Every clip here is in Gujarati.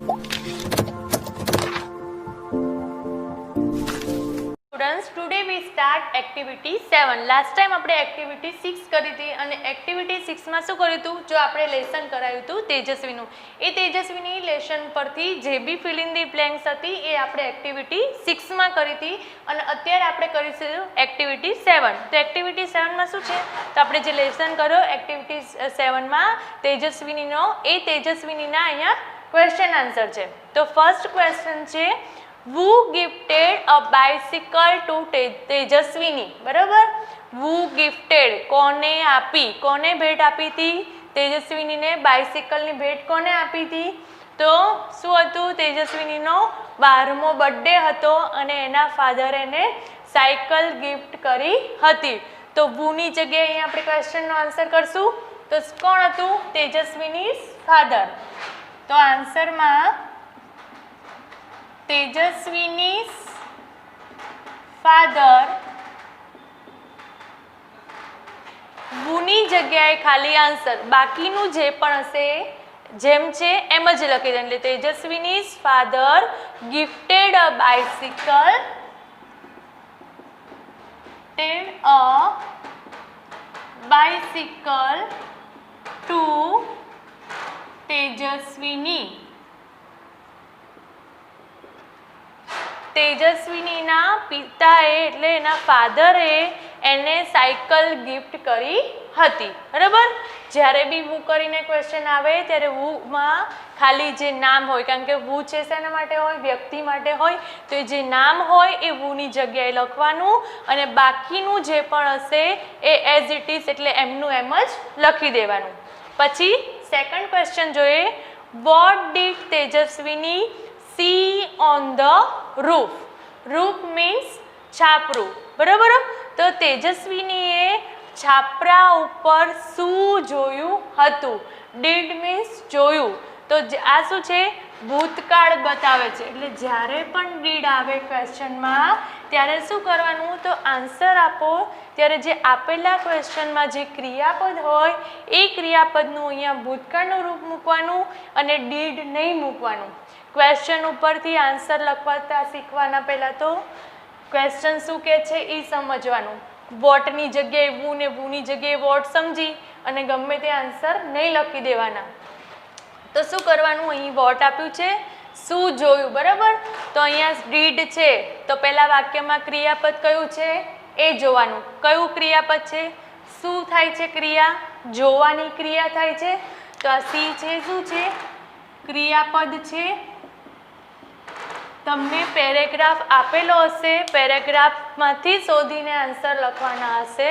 Students, today we start activity 7. Last time આપણે activity 6 કરી હતી અને activity 6 માં શું કર્યું હતું? જો આપણે લેસન કરાયું હતું તેજસ્વીનું, એ તેજસ્વીની લેસન પરથી જે બી fill in the blanks હતી એ આપણે activity 6 માં કરી હતી અને અત્યારે આપણે કરીશું activity 7. તો activity 7 માં શું છે? તો આપણે જે લેસન કર્યો activity 7 માં તેજસ્વીનીનો, એ તેજસ્વીનીના અહીંયા ક્વેશ્ચન આન્સર છે. તો ફર્સ્ટ ક્વેશ્ચન છે, who gifted a bicycle to તેજસ્વીની? બરાબર, who gifted, કોને આપી, કોને ભેટ આપી હતી? તેજસ્વીનીને બાઇસિકલની ભેટ કોને આપી હતી? તો શું હતું? તેજસ્વીનીનો 12મો બર્થડે હતો અને એના ફાધર એને સાયકલ ગિફ્ટ કરી હતી. તો whoની જગ્યાએ અહીંયા આપણે ક્વેશ્ચનનો આન્સર કરશું. તો કોણ હતું? તેજસ્વીની ફાધર. તો આન્સરમાં તેજસ્વીની ફાધર, વુની જગ્યાએ ખાલી આન્સર, બાકીનું જે પણ હશે જેમ છે એમ જ લખી દે. એટલે Tejaswini father gifted a bicycle to Tejaswini. તેજસ્વીનીના પિતાએ એટલે એના ફાધરે એને સાયકલ ગિફ્ટ કરી હતી. બરાબર, જ્યારે બી વુ કરીને ક્વેશ્ચન આવે ત્યારે વુમાં ખાલી જે નામ હોય, કારણ કે વુ છે શેના માટે હોય? વ્યક્તિ માટે હોય. તો એ જે નામ હોય એ વુની જગ્યાએ લખવાનું અને બાકીનું જે પણ હશે એ એઝ ઇટ ઇઝ એટલે એમનું એમ જ લખી દેવાનું. પછી સેકન્ડ ક્વેશ્ચન જોઈએ, what did Tejaswini see on the roof? Roof means છાપરું. બરાબર, તો તેજસ્વીનીએ છાપરા ઉપર શું જોયું હતું? did means જોયું. તો આ શું છે? ભૂતકાળ બતાવે છે. એટલે જ્યારે પણ did આવે ક્વેશ્ચનમાં ત્યારે શું કરવાનું? તો આન્સર આપો ત્યારે જે આપેલા ક્વેશ્ચનમાં જે ક્રિયાપદ હોય એ ક્રિયાપદનું અહીંયા ભૂતકાળનું રૂપ મૂકવાનું અને did નહીં મૂકવાનું. ક્વેશ્ચન ઉપરથી આન્સર લખવાતા શીખવાના પહેલાં તો ક્વેશ્ચન શું કહે છે એ સમજવાનું. વોટની જગ્યાએ વુ ને વુની જગ્યાએ વોટ સમજી અને ગમે તે આન્સર નહીં લખી દેવાના. તો શું કરવાનું? અહીં વોટ આપ્યું છે, શું જોયું? બરાબર, તો અહીંયા ડીડ છે તો પહેલા વાક્યમાં ક્રિયાપદ કયું છે એ જોવાનું. કયું ક્રિયાપદ છે? શું થાય છે ક્રિયા? જોવાની ક્રિયા થાય છે. તો આ સી છે, શું છે? ક્રિયાપદ છે. તમને પેરેગ્રાફ આપેલો હશે, પેરેગ્રાફમાંથી શોધીને આન્સર લખવાના હશે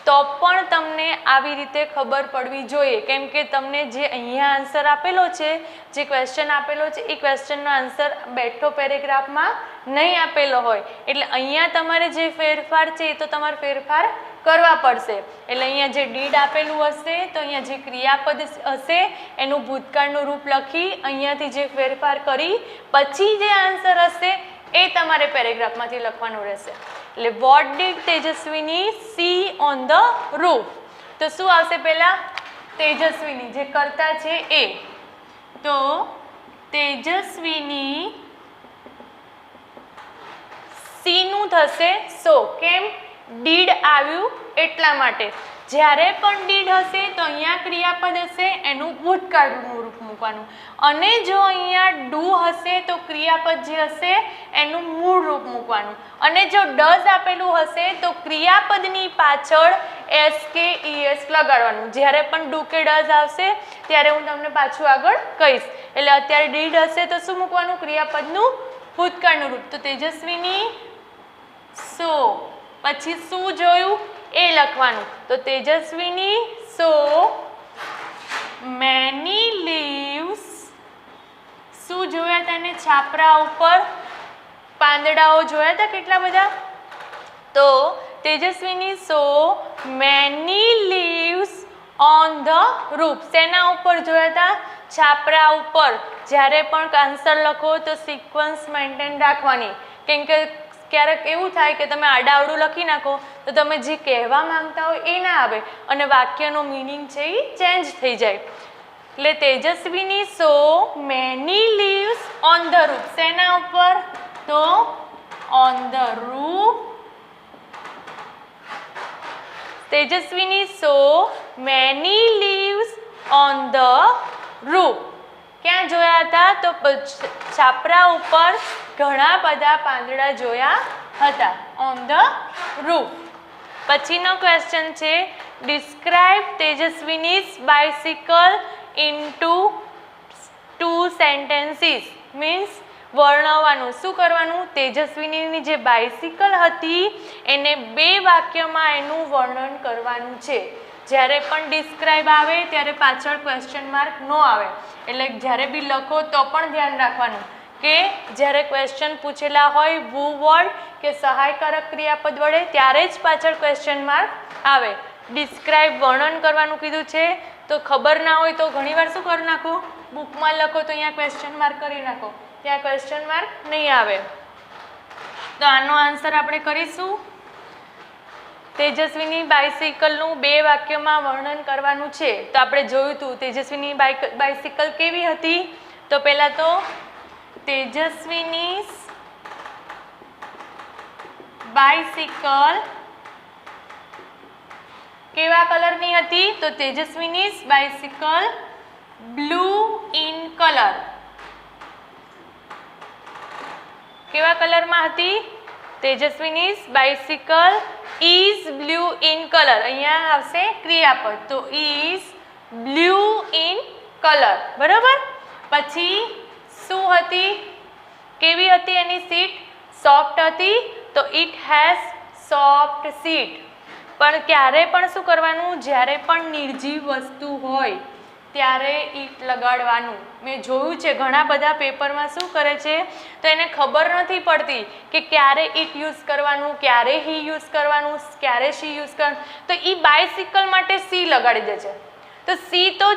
તો પણ તમને આવી રીતે ખબર પડવી જોઈએ, કેમ કે તમને જે અહીંયા આન્સર આપેલો છે, જે ક્વેશ્ચન આપેલો છે એ ક્વેશ્ચનનો આન્સર બેઠો પેરેગ્રાફમાં નહીં આપેલો હોય. એટલે અહીંયા તમારે જે ફેરફાર છે એ તો તમારે ફેરફાર કરવા પડશે. એટલે અહીંયા જે ડીડ આપેલું હશે તો અહીંયા જે ક્રિયાપદ હશે એનું ભૂતકાળનું રૂપ લખી અહીંયાથી જે ફેરફાર કરી પછી જે આન્સર હશે એ તમારે પેરેગ્રાફમાંથી લખવાનું રહેશે. એટલે what did Tejaswini C on the roof? તો શું આવશે પહેલાં? તેજસ્વીની, જે કરતા છે એ. તો તેજસ્વીની સીનું થશે સો. કેમ? ડીડ આવ્યું એટલા માટે. જ્યારે પણ ડીડ હશે તો અહીંયા ક્રિયાપદ હશે એનું ભૂતકાળનું રૂપ મૂકવાનું અને જો અહીંયા ડુ હશે તો ક્રિયાપદ જે હશે એનું મૂળ રૂપ મૂકવાનું અને જો ડઝ આપેલું હશે તો ક્રિયાપદની પાછળ એસ કે ઈએસ લગાડવાનું. જ્યારે પણ ડુ કે ડઝ આવશે ત્યારે હું તમને પાછું આગળ કહીશ. એટલે અત્યારે ડીડ હશે તો શું મૂકવાનું? ક્રિયાપદનું ભૂતકાળનું રૂપ. તો તેજસ્વીની સો, પછી શું જોયું એ લખવાનું. તો તેજસ્વીની સો મેની લીવ્સ, શું જોયા તેને? છાપરા ઉપર પાંદડાઓ જોયા હતા કેટલા બધા? તો Tejaswini saw many leaves on the roof. શેના ઉપર જોયા હતા? છાપરા ઉપર. જ્યારે પણ આન્સર લખો તો સિક્વન્સ મેન્ટેન રાખવાની, કેમ કે ક્યારેક એવું થાય કે તમે આડાવડું લખી નાખો તો તમે જે કહેવા માંગતા હોય એ ના આવે અને વાક્યનો મિનિંગ છે એ ચેન્જ થઈ જાય. એટલે Tejaswini saw many leaves on the roof શેના ઉપર તો on the roof Tejaswini saw many leaves on the roof ક્યાં જોયા હતા તો છાપરા ઉપર ઘણા બધા પાંદડા જોયા હતા ઓન ધ રૂફ પછીનો ક્વેશ્ચન છે describe Tejaswini's bicycle into 2 sentences means વર્ણવવાનું શું કરવાનું તેજસ્વીનીની જે બાઇસિકલ હતી એને 2 વાક્યમાં એનું વર્ણન કરવાનું છે જ્યારે પણ ડિસ્ક્રાઇબ આવે ત્યારે પાછળ ક્વેશ્ચન માર્ક ન આવે એટલે જ્યારે બી લખો તો પણ ધ્યાન રાખવાનું કે જ્યારે ક્વેશ્ચન પૂછેલા હોય વુ વર્ડ કે સહાયકારક ક્રિયાપદ વડે ત્યારે જ પાછળ ક્વેશ્ચન માર્ક આવે ડિસ્ક્રાઇબ વર્ણન કરવાનું કીધું છે તો ખબર ના હોય તો ઘણીવાર શું કરી નાખો બુકમાં લખો તો અહીંયા ક્વેશ્ચન માર્ક કરી નાખો ત્યાં ક્વેશ્ચન માર્ક નહીં આવે તો આનો આન્સર આપણે કરીશું તેજસ્વીની બાઇસિકલનું 2 વાક્યમાં વર્ણન કરવાનું છે તો આપણે જોયું હતું તેજસ્વીની બાઇસિકલ કેવી હતી તો પહેલા તો તેજસ્વીની બાઇસિકલ કેવા કલરની હતી તો Tejaswini bicycle blue in colour કેવા કલરમાં હતી Tejaswini bicycle is blue in colour અહીંયા આવશે ક્રિયાપદ તો ઇઝ બ્લુ ઇન કલર બરાબર પછી શું હતી કેવી હતી એની સીટ સોફ્ટ હતી તો ઇટ હેઝ સોફ્ટ સીટ પણ ક્યારે પણ શું કરવાનું જ્યારે પણ નિર્જીવ વસ્તુ હોય ત્યારે ઈટ લગાડવાનું મેં જોયું છે ઘણા બધા પેપરમાં શું કરે છે તો એને ખબર નથી પડતી કે ક્યારે ઈટ યુઝ કરવાનું ક્યારે હી યુઝ કરવાનું ક્યારે શી યુઝ કરવાનું તો એ બાઇસિકલ માટે સી લગાડી દે છે તો સી તો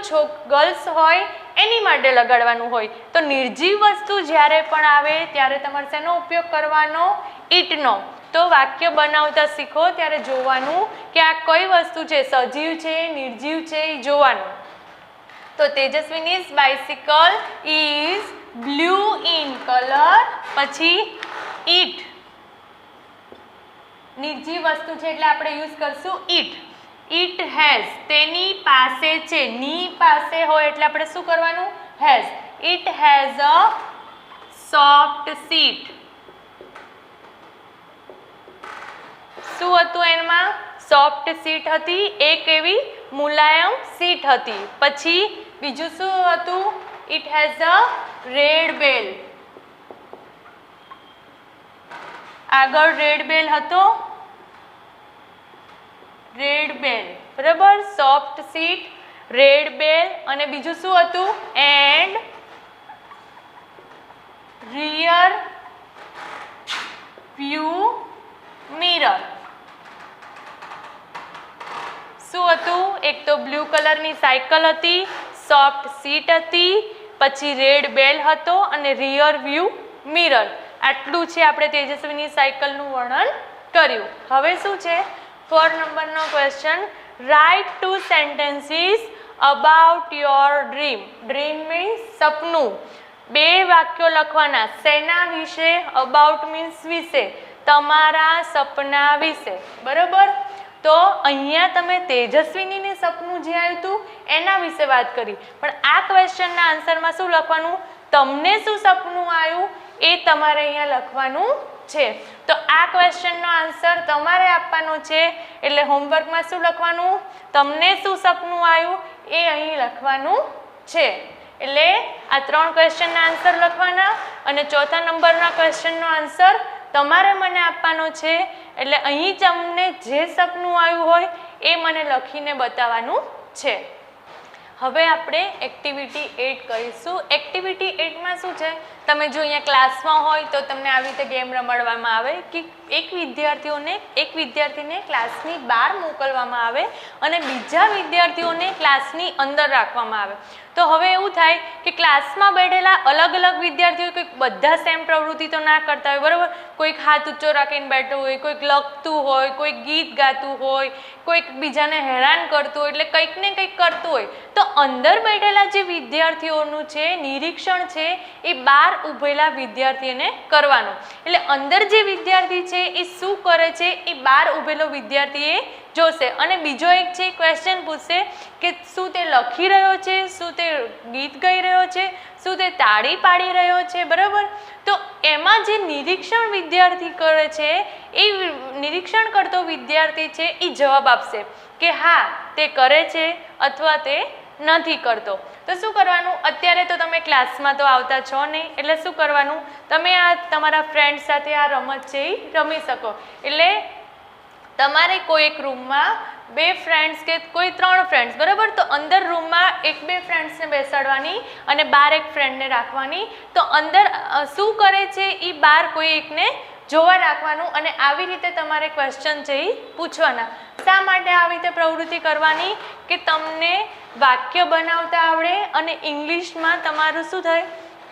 ગર્લ્સ હોય એની માટે લગાડવાનું હોય તો નિર્જીવ વસ્તુ જ્યારે પણ આવે ત્યારે તમારે શેનો ઉપયોગ કરવાનો ઈટનો તો વાક્ય બનાવતા શીખો ત્યારે જોવાનું કે આ કઈ વસ્તુ છે સજીવ છે નિર્જીવ છે એ જોવાનું તો Tejaswini bicycle is blue in colour પછી ઈટ નિર્જીવ વસ્તુ છે એટલે આપણે યુઝ કરશું ઈટ ઇટ હેઝ તેની પાસે છે ની પાસે હોય એટલે આપણે શું કરવાનું has it has a soft seat શું હતું એમાં સોફ્ટ સીટ હતી એક એવી મુલાયમ સીટ હતી પછી બીજું શું હતું ઇટ હેઝ અ રેડ બેલ આગળ રેડ બેલ હતો રેડ બેલ બરાબર સોફ્ટ સીટ રેડ બેલ અને બીજું શું હતું એન્ડ રિયર વ્યૂ મિરર શું હતું એક તો બ્લુ કલરની સાયકલ હતી સોફ્ટ સીટ હતી પછી રેડ બેલ હતો અને રિયર વ્યૂ મિરર આટલું છે આપણે તેજસ્વીની સાયકલનું વર્ણન કર્યું હવે શું છે 4 નંબરનો question write 2 sentences about your dream dream means સપનું 2 વાક્યો લખવાના શેના વિશે અબાઉટ મીન્સ વિશે તમારા સપના વિશે બરાબર તો અહીંયા તમે તેજસ્વીનીને સપનું જે આવ્યું હતું એના વિશે વાત કરી પણ આ ક્વેશ્ચનના આન્સરમાં શું લખવાનું તમને શું સપનું આવ્યું એ તમારે અહીંયા લખવાનું છે તો આ ક્વેશ્ચનનો આન્સર તમારે આપવાનો છે એટલે હોમવર્કમાં શું લખવાનું તમને શું સપનું આવ્યું એ અહીં લખવાનું છે એટલે આ 3 ક્વેશ્ચનના આન્સર લખવાના અને 4થા નંબરના ક્વેશ્ચનનો આન્સર તમારે મને આપવાનો છે એટલે અહીં તમને જે સપનું આવ્યું હોય એ મને લખીને બતાવવાનું છે હવે આપણે એક્ટિવિટી 8 કરીશું એક્ટિવિટી 8માં શું છે તમે જો અહીંયા ક્લાસમાં હોય તો તમને આવી રીતે ગેમ રમાડવામાં આવે કે એક વિદ્યાર્થીને ક્લાસની બહાર મોકલવામાં આવે અને બીજા વિદ્યાર્થીઓને ક્લાસની અંદર રાખવામાં આવે તો હવે એવું થાય કે ક્લાસમાં બેઠેલા અલગ અલગ વિદ્યાર્થીઓ કોઈક બધા સેમ પ્રવૃત્તિ તો ના કરતા હોય બરાબર કોઈક હાથ ઊંચો રાખીને બેઠું હોય કોઈક લખતું હોય કોઈક ગીત ગાતું હોય કોઈક બીજાને હેરાન કરતું હોય એટલે કંઈક ને કંઈક કરતું હોય તો અંદર બેઠેલા જે વિદ્યાર્થીઓનું છે નિરીક્ષણ છે એ બહાર ઊભેલા વિદ્યાર્થીને કરવાનું. એટલે અંદર જે વિદ્યાર્થી છે એ શું કરે છે એ બહાર ઊભેલો વિદ્યાર્થીએ જોશે. અને બીજો એક છે ક્વેશ્ચન પૂછશે કે શું તે લખી રહ્યો છે, શું તે ગીત ગાઈ રહ્યો છે, શું તે તાળી પાડી રહ્યો છે, બરાબર. તો એમાં જે નિરીક્ષણ વિદ્યાર્થી કરે છે એ નિરીક્ષણ કરતો વિદ્યાર્થી છે એ જવાબ આપશે કે હા તે કરે છે અથવા તે નથી કરતો. તો શું કરવાનું, અત્યારે તો તમે ક્લાસમાં તો આવતા છો નહીં, એટલે શું કરવાનું, તમે આ તમારા ફ્રેન્ડ સાથે આ રમત છે એ રમી શકો. એટલે તમારે કોઈ એક રૂમમાં 2 ફ્રેન્ડ્સ કે કોઈ 3 ફ્રેન્ડ્સ, બરાબર, તો અંદર રૂમમાં 1-2 ફ્રેન્ડ્સને બેસાડવાની અને બહાર એક ફ્રેન્ડને રાખવાની. તો અંદર શું કરે છે એ બહાર કોઈ એકને જોવા રાખવાનું અને આવી રીતે તમારે ક્વેશ્ચન છે એ પૂછવાના. શા માટે આવી રીતે પ્રવૃત્તિ કરવાની કે તમને વાક્ય બનાવતા આવડે અને ઇંગ્લિશમાં તમારું શું થાય,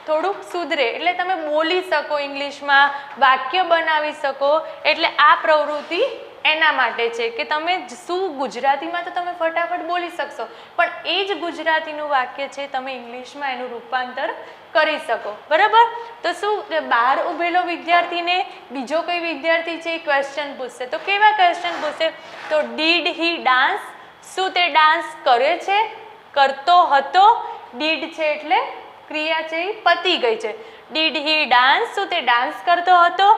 થોડુંક સુધરે, એટલે તમે બોલી શકો ઇંગ્લિશમાં, વાક્ય બનાવી શકો. એટલે આ પ્રવૃત્તિ એના માટે છે કે તમે શું ગુજરાતીમાં તો તમે ફટાફટ બોલી શકશો, પણ એ જ ગુજરાતીનું વાક્ય છે તમે ઇંગ્લિશમાં એનું રૂપાંતર કરી શકો, બરાબર. તો શું કે બહાર ઊભેલો વિદ્યાર્થીને બીજો કોઈ વિદ્યાર્થી છે એ ક્વેશ્ચન પૂછશે. તો કેવા ક્વેશ્ચન પૂછશે, તો ડીડ હી ડાન્સ, શું તે ડાન્સ કરે છે, કરતો હતો, ડીડ છે એટલે ક્રિયા છે એ પતી ગઈ છે. ડીડ હી ડાન્સ, શું તે ડાન્સ કરતો હતો,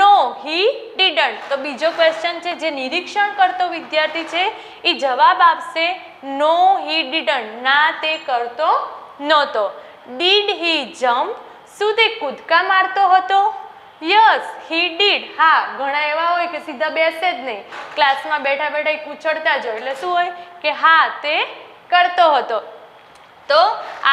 નો હી ડીડન્ટ. તો બીજો ક્વેશ્ચન છે જે નિરીક્ષણ કરતો વિદ્યાર્થી છે એ જવાબ આપશે નો હી ડીડન્ટ, ના તે કરતો નહોતો. ડીડ હી જમ્પ, શું તે કૂદકા મારતો હતો, યસ હી ડીડ. હા, ઘણા એવા હોય કે સીધા બેસે જ નહીં, ક્લાસમાં બેઠા બેઠા ઉછળતા જ હોય, એટલે શું હોય કે હા તે કરતો હતો. તો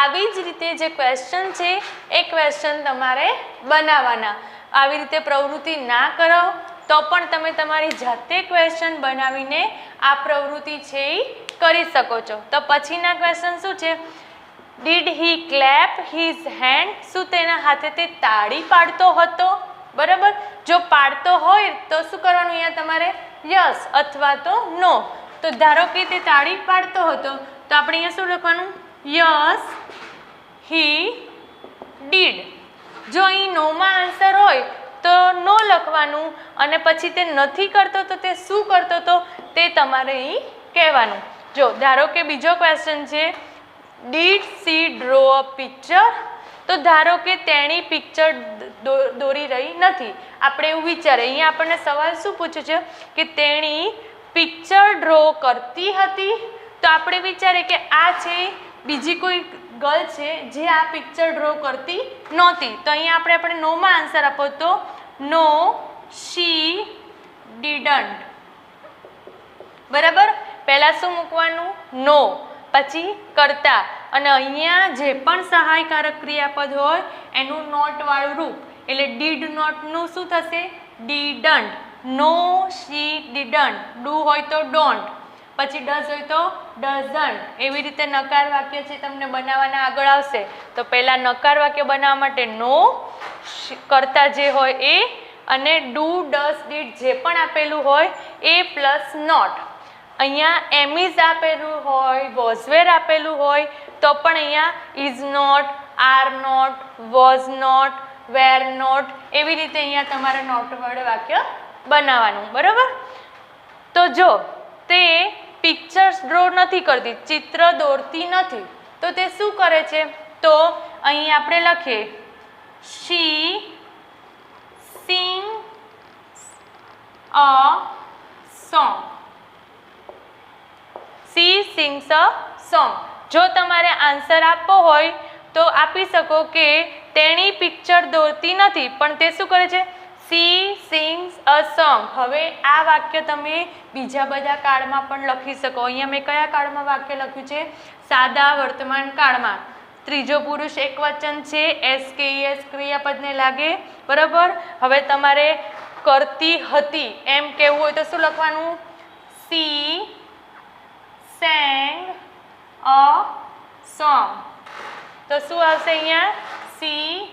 આવી જ રીતે જે ક્વેશ્ચન છે એ ક્વેશ્ચન તમારે બનાવવાના. આવી રીતે પ્રવૃત્તિ ના કરો તો પણ તમે તમારી જાતે ક્વેશ્ચન બનાવીને આ પ્રવૃત્તિ છે એ કરી શકો છો. તો પછીના ક્વેશ્ચન શું છે, did he clap his hand, શું તેના હાથે તે તાળી પાડતો હતો, બરાબર. જો પાડતો હોય તો શું કરવાનું અહીંયા તમારે, યસ અથવા તો નો. તો ધારો કે તે તાળી પાડતો હતો તો આપણે અહીંયા શું લખવાનું, યસ હી ડીડ. જો અહીં નોમાં આન્સર હોય તો નો લખવાનું અને પછી તે નથી કરતો તો તે શું કરતો હતો તે તમારે અહીં કહેવાનું. જો ધારો કે બીજો ક્વેશ્ચન છે, did she draw a picture, તો ધારો કે તેણી પિક્ચર દોરી રહી નથી. આપણે એવું વિચારે, અહીંયા આપણને સવાલ શું પૂછ્યું છે કે તેણી પિક્ચર ડ્રો કરતી હતી. તો આપણે વિચારે કે આ છે બીજી કોઈ ગર્લ છે જે આ પિક્ચર ડ્રો કરતી નહોતી. તો અહીંયા આપણે નોમાં આન્સર આપો તો નો શી ડીડન્ટ, બરાબર. પહેલા શું મૂકવાનું, નો, પછી કરતા, અને અહીંયા જે પણ સહાયકારક ક્રિયાપદ હોય એનું નોટ વાળું રૂપ, એટલે ડીડ નોટનું શું થશે, didn't. No she didn't, do હોય તો ડોન્ટ, પછી ડઝ હોય તો ડઝન્ટ. એવી રીતે નકાર વાક્ય છે તમને બનાવવાના આગળ આવશે. તો પહેલાં નકાર વાક્ય બનાવવા માટે નો, કરતા જે હોય એ, અને ડુ ડઝ ડીડ જે પણ આપેલું હોય એ પ્લસ નોટ. અહીંયા એમ ઇઝ આપેલું હોય, વોઝવેર આપેલું હોય તો પણ અહીંયા is not, are not, was not, were not, એવી રીતે અહીંયા તમારે નોટ વડે વાક્ય બનાવવાનું, બરાબર. તો જો તે પિક્ચર્સ ડ્રો નથી કરતી, ચિત્ર દોરતી નથી, તો તે શું કરે છે, તો અહીં આપણે લખીએ she sings a song. She sings a song. જો તમારે આન્સર આપવો હોય તો આપી શકો કે તેણી પિક્ચર દોરતી નથી, પણ તે શું કરે છે, શી સિંગ્સ અ સોંગ. હવે આ વાક્ય તમે બીજા બધા કાળમાં પણ લખી શકો. અહીંયા મેં કયા કાળમાં વાક્ય લખ્યું છે, સાદા વર્તમાન કાળમાં. ત્રીજો પુરુષ એકવચન છે, એસ કે એસ ક્રિયાપદને લાગે, બરાબર. હવે તમારે કરતી હતી એમ કહેવું હોય તો શું લખવાનું, શી sang a song. તો શું આવશે અહીંયા, શી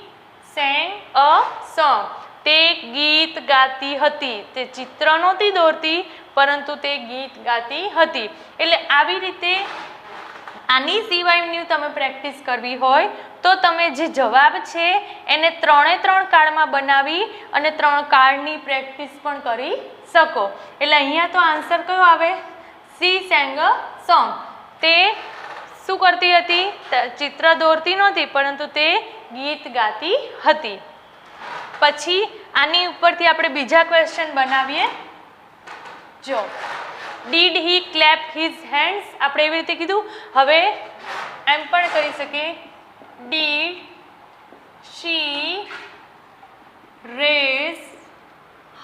sang a song. તે ગીત ગાતી હતી, તે ચિત્ર નહોતી દોરતી પરંતુ તે ગીત ગાતી હતી. એટલે આવી રીતે આની સિવાયની તમે પ્રેક્ટિસ કરવી હોય તો તમે જે જવાબ છે એને 3 કાર્ડમાં બનાવી અને 3 કાર્ડની પ્રેક્ટિસ પણ કરી શકો. એટલે અહીંયા તો આન્સર કયો આવે? C sang a song. તે શું કરતી હતી? ચિત્ર દોરતી નહોતી, પરંતુ તે ગીત ગાતી હતી. પછી આની ઉપરથી આપણે બીજા ક્વેશ્ચન બનાવીએ. જો did he clap his hands, આપણે એવી રીતે કીધું. હવે એમ પણ કરી શકીએ, did she raise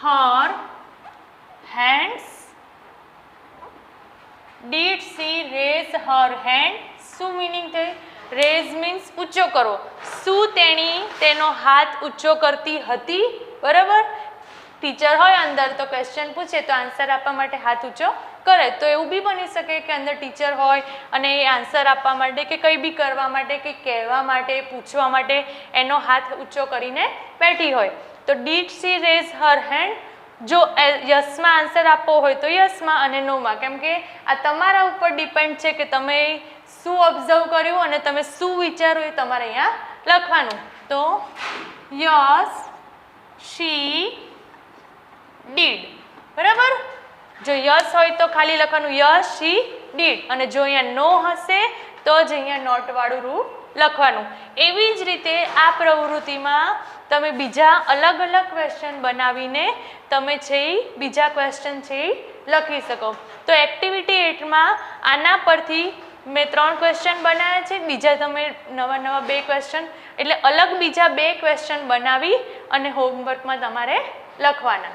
her hands. Did she raise her hand. શું મિનિંગ થઈ? રેઝ મીન્સ ઊંચો કરો. શું તેણી તેનો હાથ ઊંચો કરતી હતી? બરાબર. ટીચર હોય અંદર તો ક્વેશ્ચન પૂછે તો આન્સર આપવા માટે હાથ ઊંચો કરે. તો એવું બી બની શકે કે અંદર ટીચર હોય અને એ આન્સર આપવા માટે કે કંઈ બી કરવા માટે કે કહેવા માટે પૂછવા માટે એનો હાથ ઊંચો કરીને બેઠી હોય. તો did she raise her hand. જો યસમાં આન્સર આપવો હોય તો યસમાં અને નોમાં, કેમ કે આ તમારા ઉપર ડિપેન્ડ છે કે તમે શું ઓબ્ઝર્વ કર્યું અને તમે શું વિચાર્યું એ તમારે અહીંયા લખવાનું. તો યસ શી ડીડ. બરાબર. જો યસ હોય તો ખાલી લખવાનું યસ શી ડીડ, અને જો અહીંયા નો હશે તો જ અહીંયા નોટ વાળું રૂપ લખવાનું. એવી જ રીતે આ પ્રવૃત્તિમાં તમે બીજા અલગ અલગ ક્વેશ્ચન બનાવીને તમે છે બીજા ક્વેશ્ચન છે લખી શકો. તો એક્ટિવિટી 8માં આના પરથી મેં 3 ક્વેશ્ચન બનાવ્યા છે. બીજા તમે નવા 2 ક્વેશ્ચન, એટલે અલગ બીજા 2 ક્વેશ્ચન બનાવી અને હોમવર્કમાં તમારે લખવાના.